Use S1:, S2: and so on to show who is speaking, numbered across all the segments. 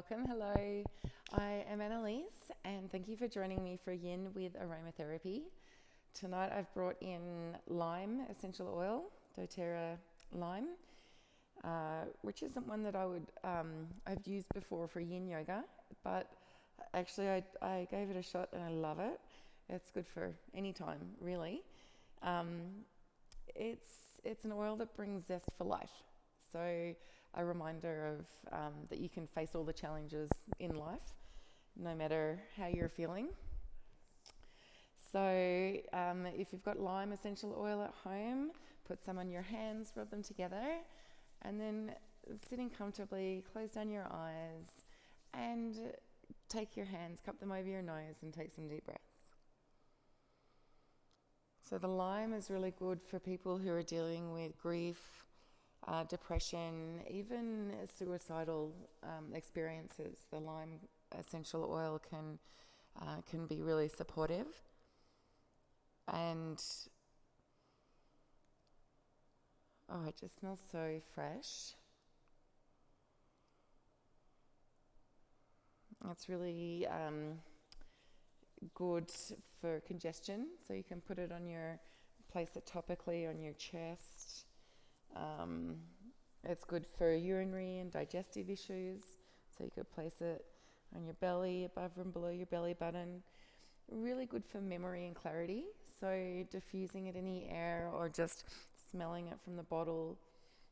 S1: welcome. Hello, I am Annalise, and thank you for joining me for Yin with Aromatherapy. Tonight I've brought in lime essential oil, doTERRA lime, which isn't one that I've used before for Yin yoga, but actually I gave it a shot and I love it. It's good for any time, really. Um, it's an oil that brings zest for life. So a reminder of that you can face all the challenges in life, no matter how you're feeling. So if you've got lime essential oil at home, put some on your hands, rub them together, and then sitting comfortably, close down your eyes, and take your hands, cup them over your nose, and take some deep breaths. So the lime is really good for people who are dealing with grief, depression, even suicidal experiences. The lime essential oil can be really supportive. And it just smells so fresh. It's really good for congestion, so you can put it place it topically on your chest. It's good for urinary and digestive issues, so you could place it on your belly, above and below your belly button. Really good for memory and clarity, so diffusing it in the air or just smelling it from the bottle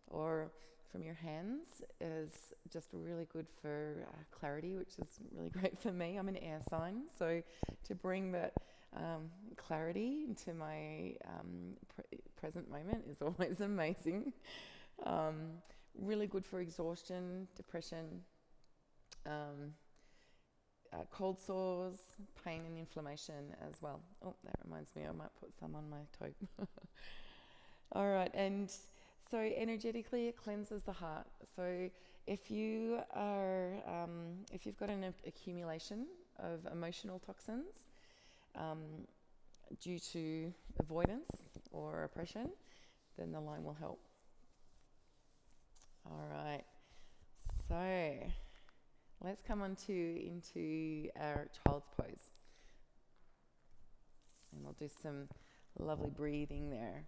S1: or from your hands is just really good for clarity, which is really great for me. I'm an air sign, so to bring that clarity into my present moment is always amazing. Really good for exhaustion, depression, cold sores, pain and inflammation as well. Oh, that reminds me, I might put some on my toe. All right, and so energetically, it cleanses the heart. So if you've got an accumulation of emotional toxins due to avoidance or oppression, then the lime will help. All right, so let's come into our child's pose, and we'll do some lovely breathing there.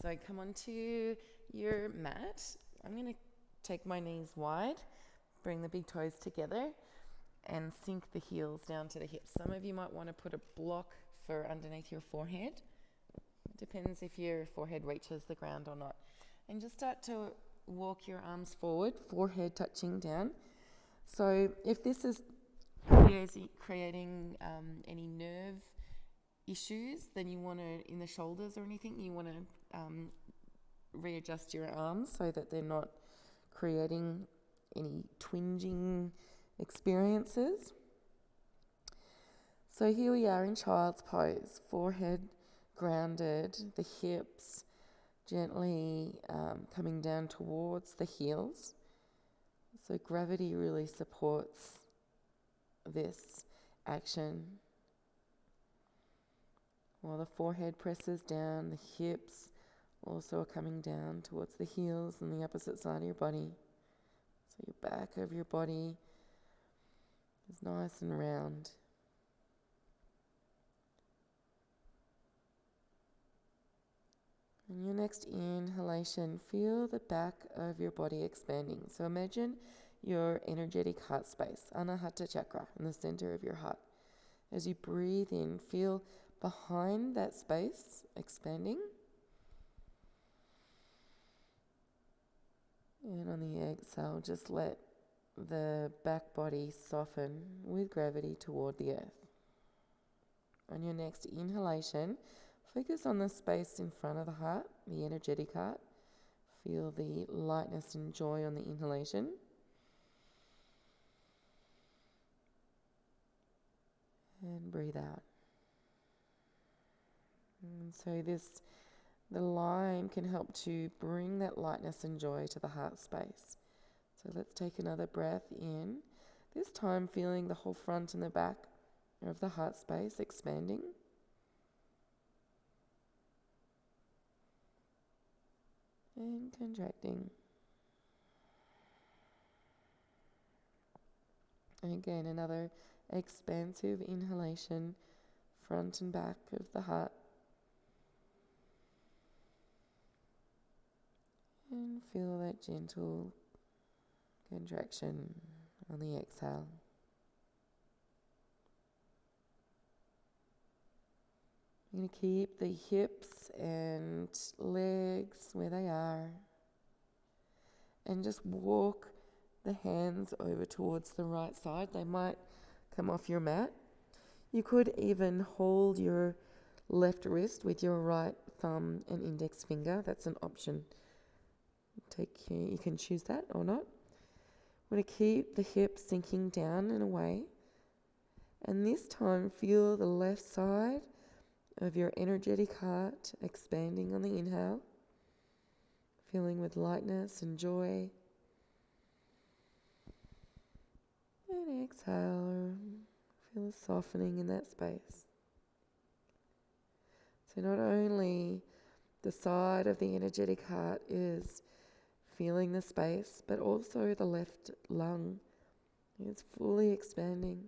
S1: So come onto your mat. I'm going to take my knees wide, bring the big toes together, and sink the heels down to the hips. Some of you might want to put a block for underneath your forehead. It depends if your forehead reaches the ground or not. And just start to walk your arms forward, forehead touching down. So if this is creating any nerve issues, then you want to, in the shoulders or anything, you want to readjust your arms so that they're not creating any twinging experiences. So here we are in child's pose, forehead grounded, the hips gently coming down towards the heels. So gravity really supports this action. While the forehead presses down, the hips also are coming down towards the heels and the opposite side of your body. So your back of your body is nice and round. And your next inhalation, feel the back of your body expanding. So imagine your energetic heart space, Anahata chakra, in the center of your heart. As you breathe in, feel behind that space expanding. And on the exhale, just let the back body soften with gravity toward the earth. On your next inhalation, focus on the space in front of the heart, the energetic heart. Feel the lightness and joy on the inhalation. And breathe out. And so the lime can help to bring that lightness and joy to the heart space. So let's take another breath in. This time feeling the whole front and the back of the heart space expanding. And contracting. Again, another expansive inhalation, front and back of the heart. And feel that gentle contraction on the exhale. You're going to keep the hips and legs where they are. And just walk the hands over towards the right side. They might come off your mat. You could even hold your left wrist with your right thumb and index finger. That's an option. You can choose that or not. We're going to keep the hips sinking down and away. And this time, feel the left side of your energetic heart expanding on the inhale, filling with lightness and joy. And exhale, feel a softening in that space. So not only the side of the energetic heart is feeling the space, but also the left lung is fully expanding.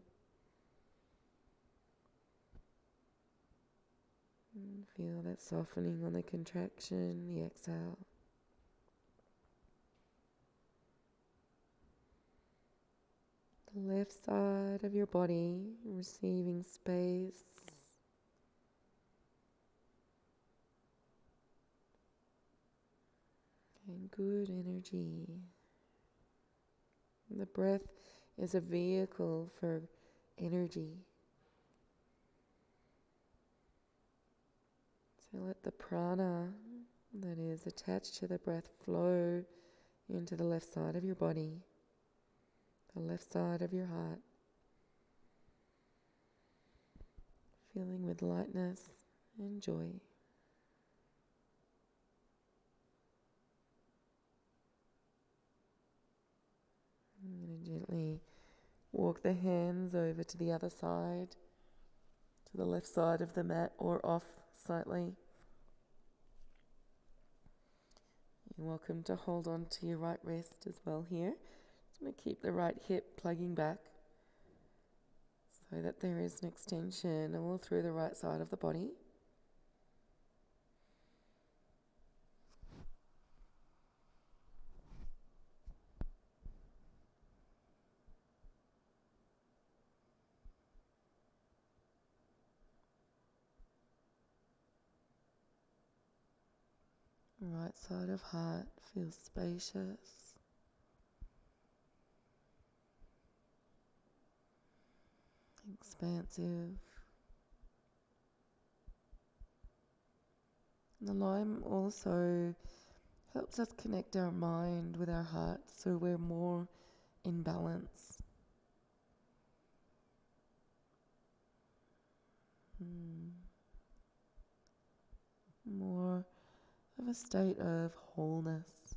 S1: And feel that softening on the contraction, the exhale. The left side of your body receiving space. And good energy. The breath is a vehicle for energy. So let the prana that is attached to the breath flow into the left side of your body, the left side of your heart, filling with lightness and joy. I'm going to gently walk the hands over to the other side, to the left side of the mat or off slightly. You're welcome to hold on to your right wrist as well here. Just going to keep the right hip plugging back so that there is an extension all through the right side of the body. Right side of heart feels spacious. Expansive. The lime also helps us connect our mind with our heart so we're more in balance. More of a state of wholeness.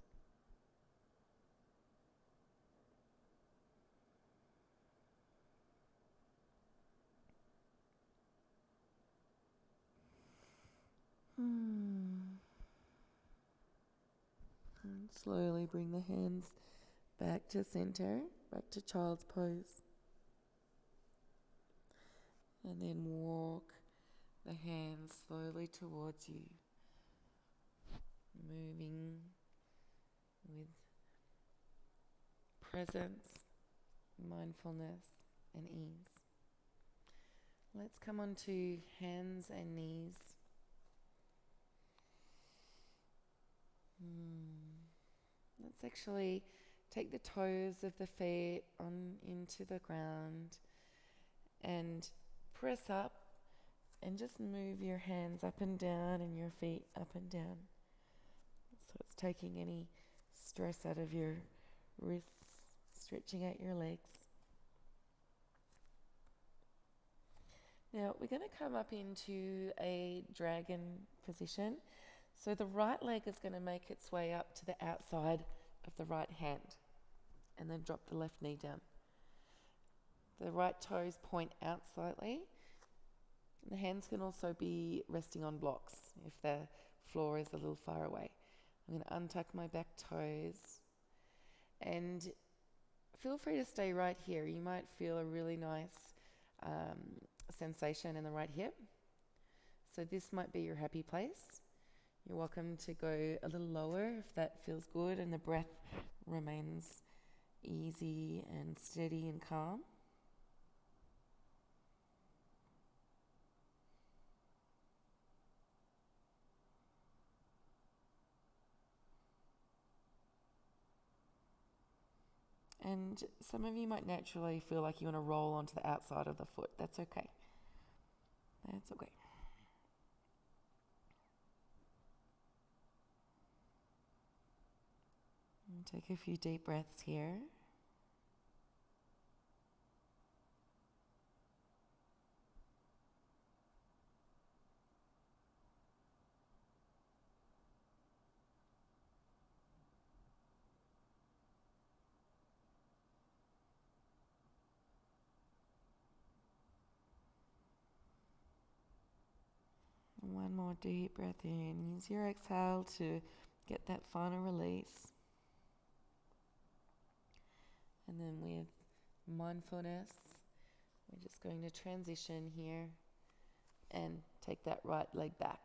S1: And slowly bring the hands back to center, back to child's pose. And then walk the hands slowly towards you, moving with presence, mindfulness, and ease. Let's come on to hands and knees. Let's actually take the toes of the feet on into the ground and press up and just move your hands up and down and your feet up and down. So it's taking any stress out of your wrists, stretching out your legs. Now we're going to come up into a dragon position. So the right leg is going to make its way up to the outside of the right hand and then drop the left knee down. The right toes point out slightly. The hands can also be resting on blocks if the floor is a little far away. I'm going to untuck my back toes and feel free to stay right here. You might feel a really nice sensation in the right hip. So this might be your happy place. You're welcome to go a little lower if that feels good and the breath remains easy and steady and calm. And some of you might naturally feel like you want to roll onto the outside of the foot. That's okay. That's okay. And take a few deep breaths here. And one more deep breath in. Use your exhale to get that final release. And then with mindfulness, we're just going to transition here and take that right leg back.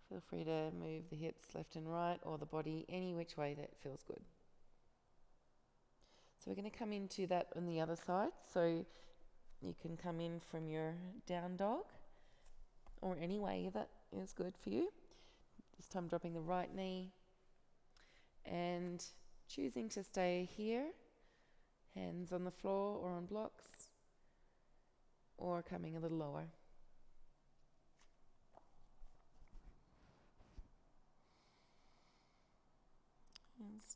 S1: Feel free to move the hips left and right or the body any which way that feels good. So we're going to come into that on the other side. So you can come in from your down dog or any way that is good for you. This time dropping the right knee and choosing to stay here, hands on the floor or on blocks, or coming a little lower.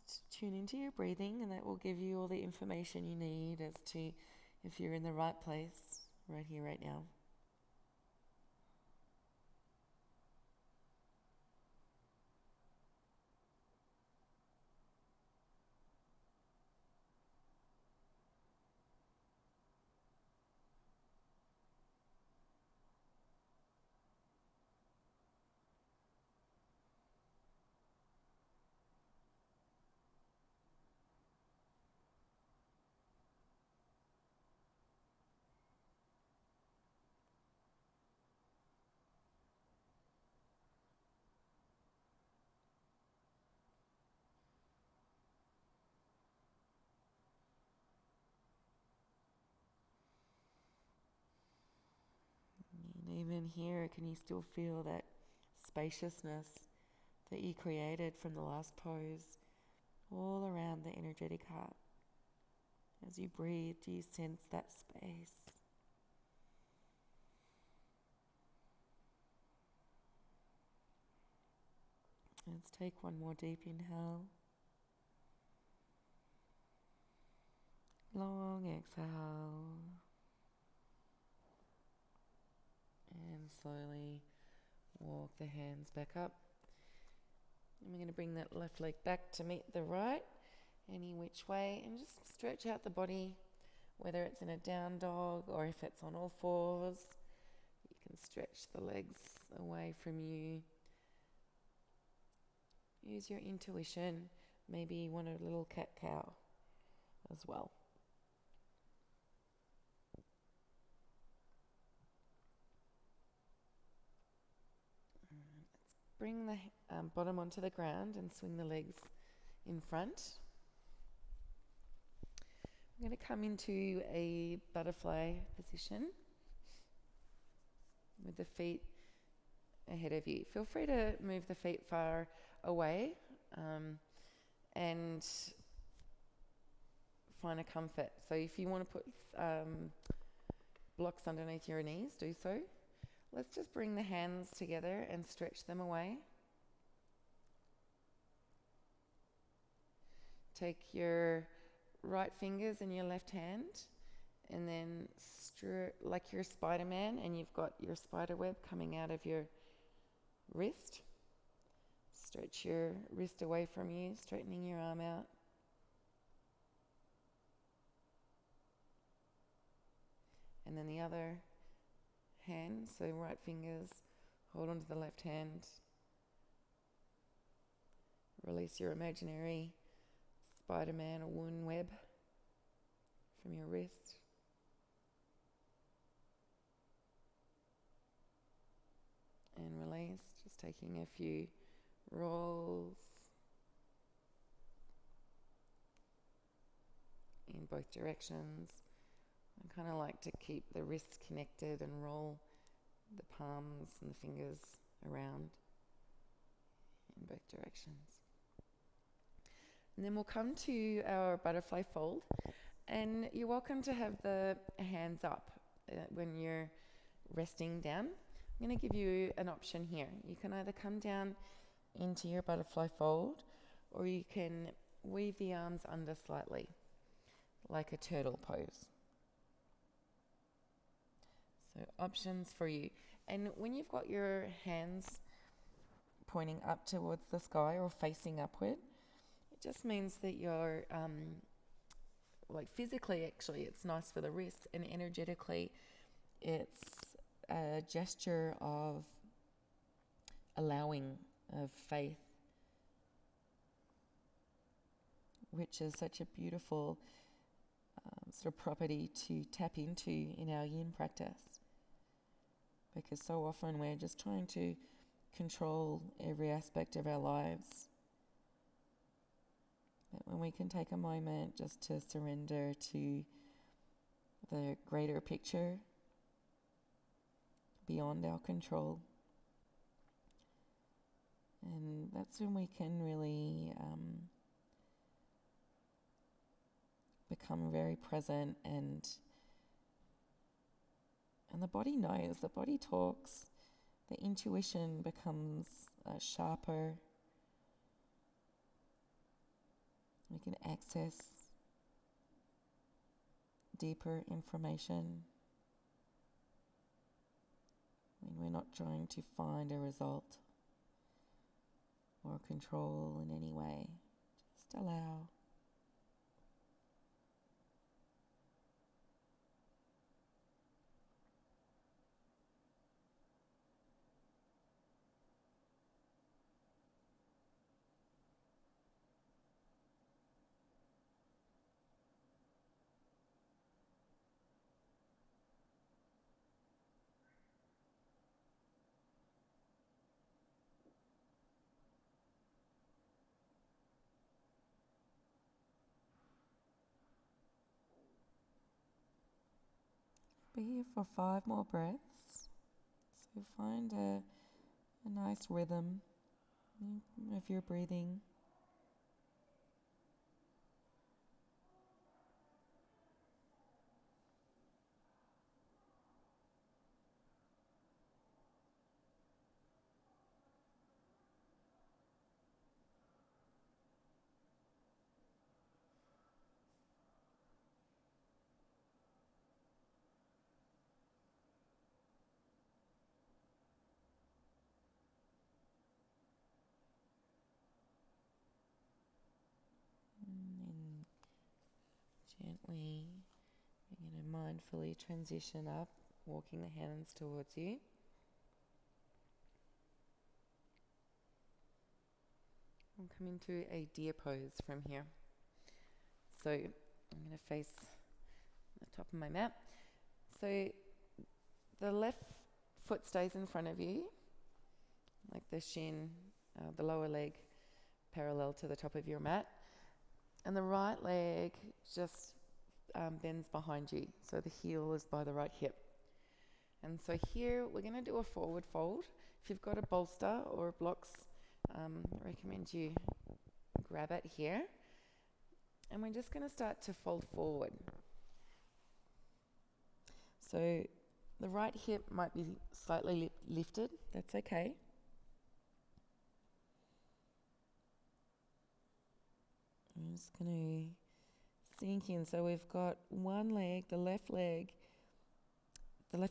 S1: Just tune into your breathing, and that will give you all the information you need as to if you're in the right place right here, right now. And even here, can you still feel that spaciousness that you created from the last pose all around the energetic heart? As you breathe, do you sense that space? Let's take one more deep inhale. Long exhale. And slowly walk the hands back up. And we're going to bring that left leg back to meet the right, any which way, and just stretch out the body, whether it's in a down dog or if it's on all fours. You can stretch the legs away from you. Use your intuition. Maybe you want a little cat-cow as well. Let's bring the bottom onto the ground and swing the legs in front. I'm going to come into a butterfly position with the feet ahead of you. Feel free to move the feet far away and find a comfort. So if you want to put blocks underneath your knees, do so. Let's just bring the hands together and stretch them away. Take your right fingers in your left hand and then like you're Spider-Man and you've got your spider web coming out of your wrist. Stretch your wrist away from you, straightening your arm out. And then the other hand, so right fingers, hold onto the left hand. Release your imaginary Spider-Man or wound web from your wrist. And release, just taking a few rolls in both directions. I kind of like to keep the wrists connected and roll the palms and the fingers around in both directions. And then we'll come to our butterfly fold, and you're welcome to have the hands up when you're resting down. I'm going to give you an option here. You can either come down into your butterfly fold, or you can weave the arms under slightly, like a turtle pose. So options for you. And when you've got your hands pointing up towards the sky or facing upward, it just means that you're, like physically actually, it's nice for the wrists, and energetically, it's a gesture of allowing, of faith, which is such a beautiful sort of property to tap into in our yin practice, because so often we're just trying to control every aspect of our lives. But when we can take a moment just to surrender to the greater picture beyond our control, and that's when we can really become very present, and the body knows, the body talks, the intuition becomes sharper. We can access deeper information when we're not trying to find a result or control in any way. Just allow. Be here for 5 more breaths. So find a nice rhythm of your breathing. And gently, you're going to mindfully transition up, walking the hands towards you. I'll come into a deer pose from here. So I'm going to face the top of my mat. So the left foot stays in front of you, like the shin, the lower leg parallel to the top of your mat. And the right leg just bends behind you. So the heel is by the right hip. And so here we're going to do a forward fold. If you've got a bolster or blocks, I recommend you grab it here. And we're just going to start to fold forward. So the right hip might be slightly lifted. That's okay. I'm just going to sink in. So we've got one leg, the left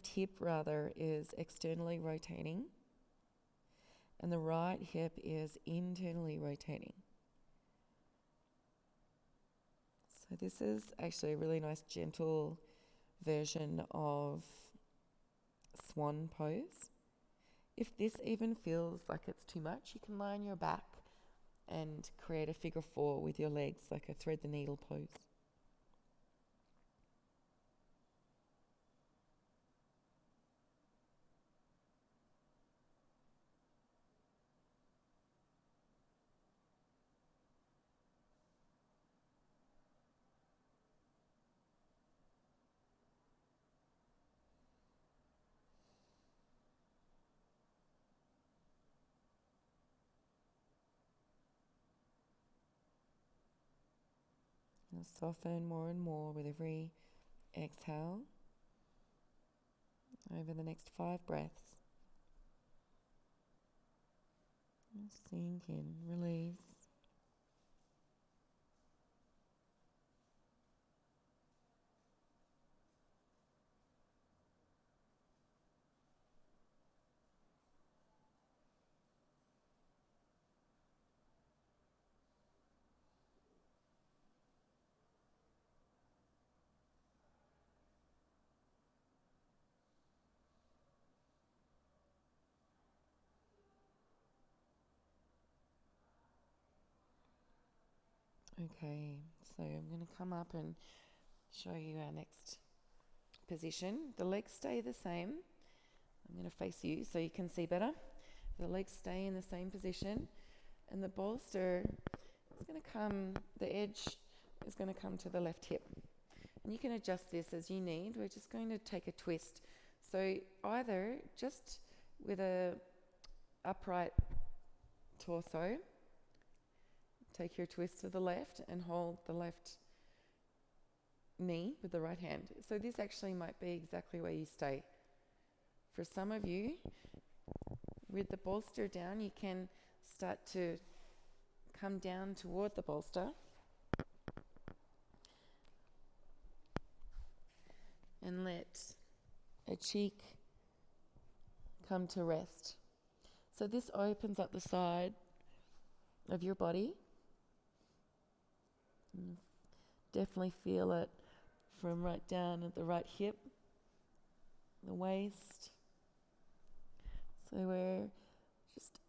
S1: hip rather, is externally rotating, and the right hip is internally rotating. So this is actually a really nice gentle version of swan pose. If this even feels like it's too much, you can lie on your back and create a figure 4 with your legs, like a thread the needle pose. And soften more and more with every exhale over the next 5 breaths. Sink in, release. Okay, so I'm going to come up and show you our next position. The legs stay the same. I'm going to face you so you can see better. The legs stay in the same position, and the bolster is going to come, the edge is going to come to the left hip. And you can adjust this as you need. We're just going to take a twist. So either just with a upright torso, take your twist to the left and hold the left knee with the right hand. So this actually might be exactly where you stay. For some of you, with the bolster down, you can start to come down toward the bolster and let a cheek come to rest. So this opens up the side of your body. Definitely feel it from right down at the right hip, the waist. So we're just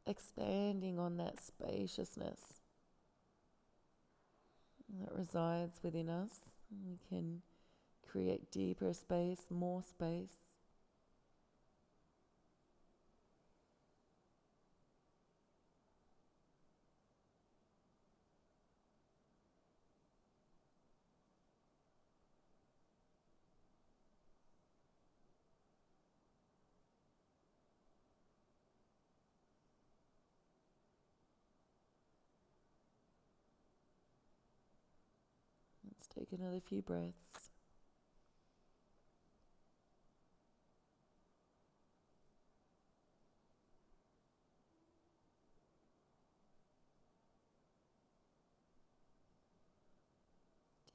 S1: expanding on that spaciousness that resides within us. We can create deeper space, more space. Let's take another few breaths.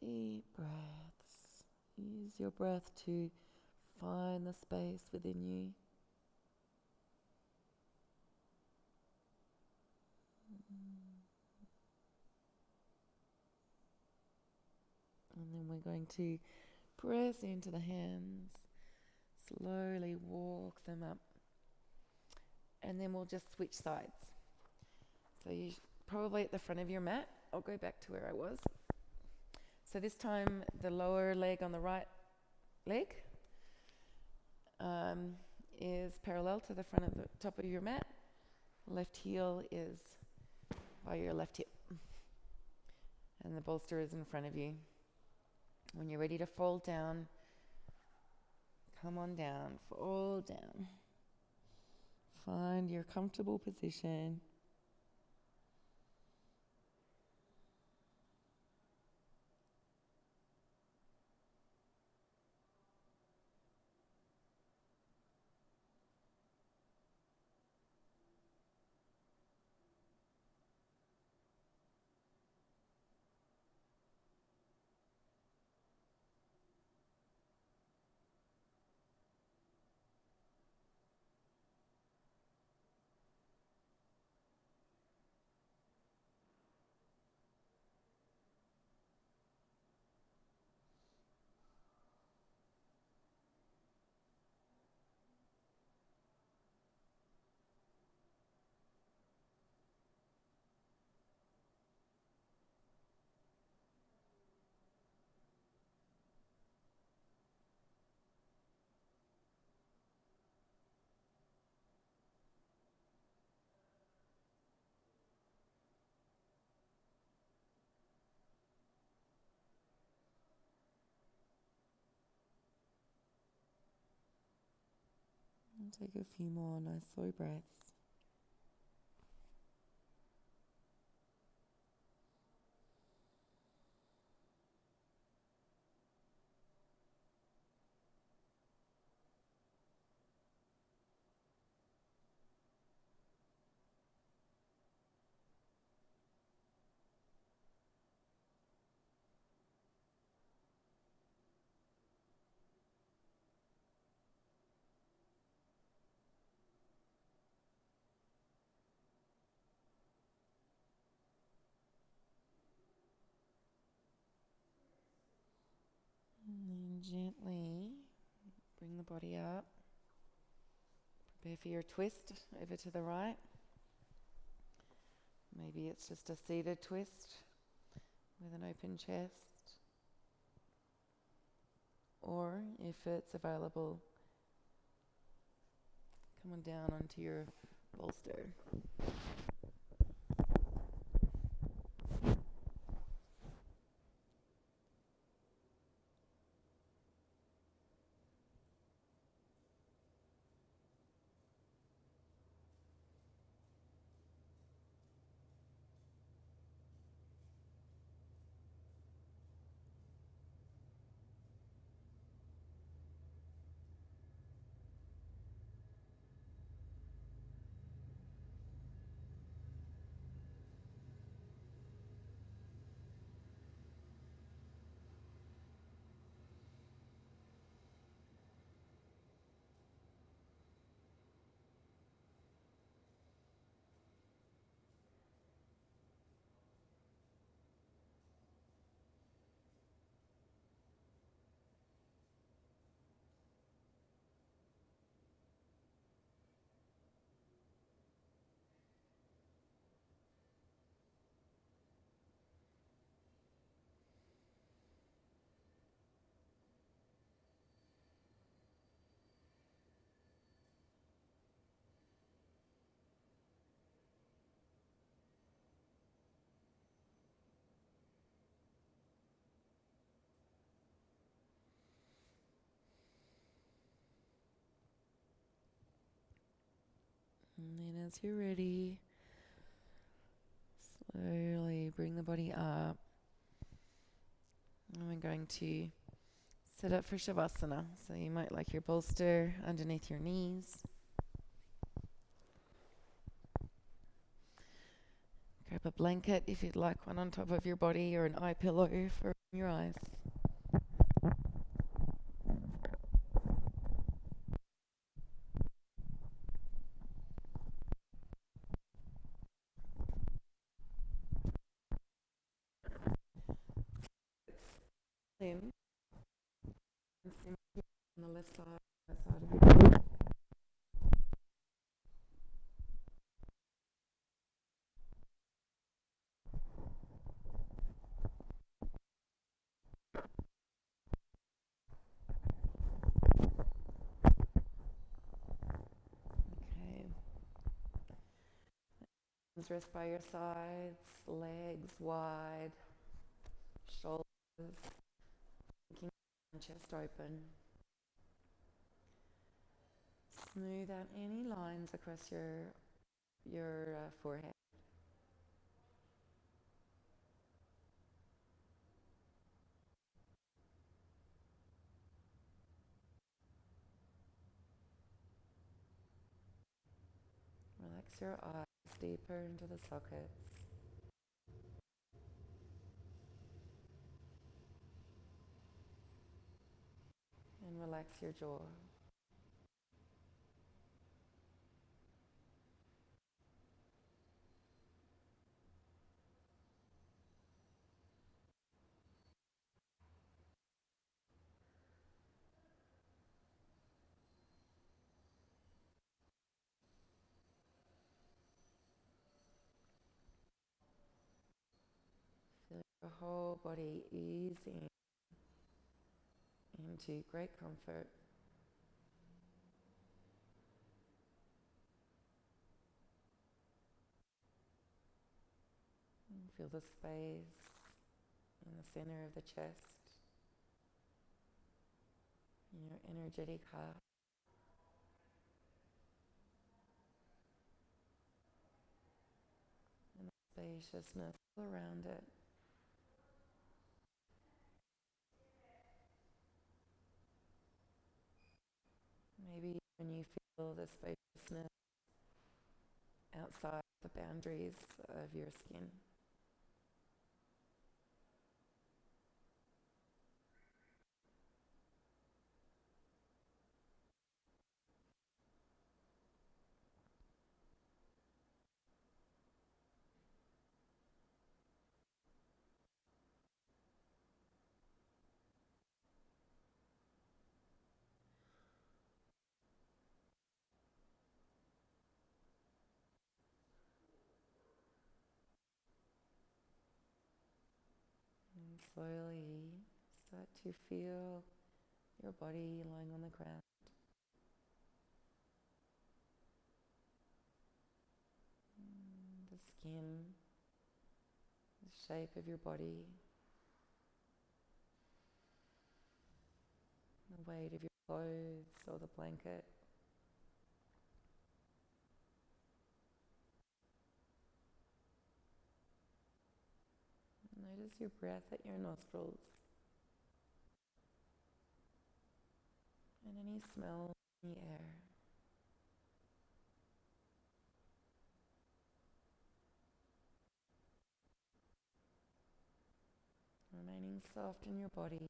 S1: Deep breaths. Use your breath to find the space within you. And then we're going to press into the hands, slowly walk them up, and then we'll just switch sides. So you probably at the front of your mat. I'll go back to where I was. So this time the lower leg on the right leg is parallel to the front of the top of your mat. Left heel is by your left hip, and the bolster is in front of you. When you're ready to fold down, come on down, fold down. Find your comfortable position. Take a few more nice slow breaths. And then gently bring the body up. Prepare for your twist over to the right. Maybe it's just a seated twist with an open chest. Or if it's available, come on down onto your bolster. And then as you're ready, slowly bring the body up. And we're going to sit up for Shavasana. So you might like your bolster underneath your knees. Grab a blanket if you'd like one on top of your body, or an eye pillow for your eyes. Then on the left side of your body. Okay. Rest by your sides, legs wide, shoulders, chest open. Smooth out any lines across your forehead. Relax your eyes deeper into the sockets. And relax your jaw. Feel your whole body easing into great comfort. And feel the space in the center of the chest, in your energetic heart. spaciousness all around it. Maybe when you feel the spaciousness outside the boundaries of your skin. And slowly start to feel your body lying on the ground. The skin, the shape of your body, the weight of your clothes or the blanket. Notice your breath at your nostrils and any smell in the air. Remaining soft in your body,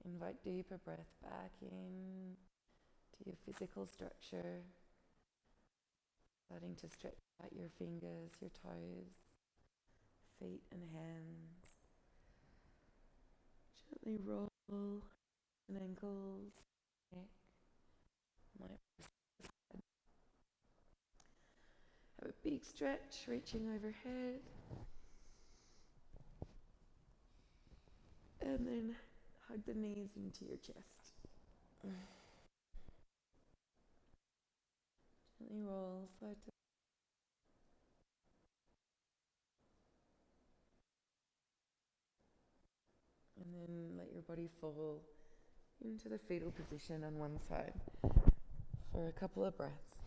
S1: invite deeper breath back in to your physical structure, starting to stretch out your fingers, your toes, feet and hands. Gently roll and ankles, neck. Might have a big stretch, reaching overhead. And then hug the knees into your chest. Gently roll, slow to. And then let your body fall into the fetal position on one side for a couple of breaths.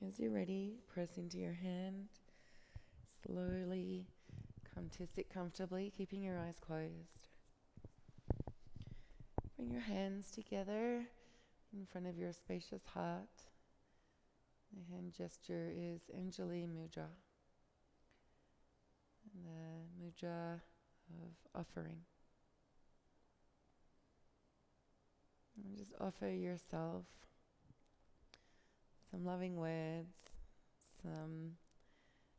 S1: As you're ready, press into your hand. Slowly come to sit comfortably, keeping your eyes closed. Bring your hands together in front of your spacious heart. The hand gesture is Anjali Mudra, the mudra of offering. And just offer yourself some loving words, some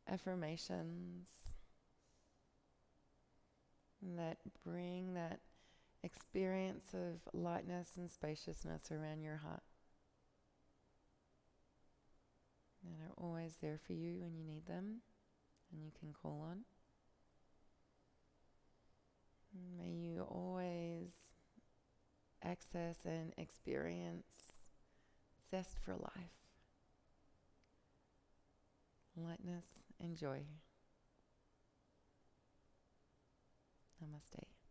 S1: affirmations that bring that experience of lightness and spaciousness around your heart, that are always there for you when you need them and you can call on. And may you always access and experience zest for life, lightness and joy. Namaste.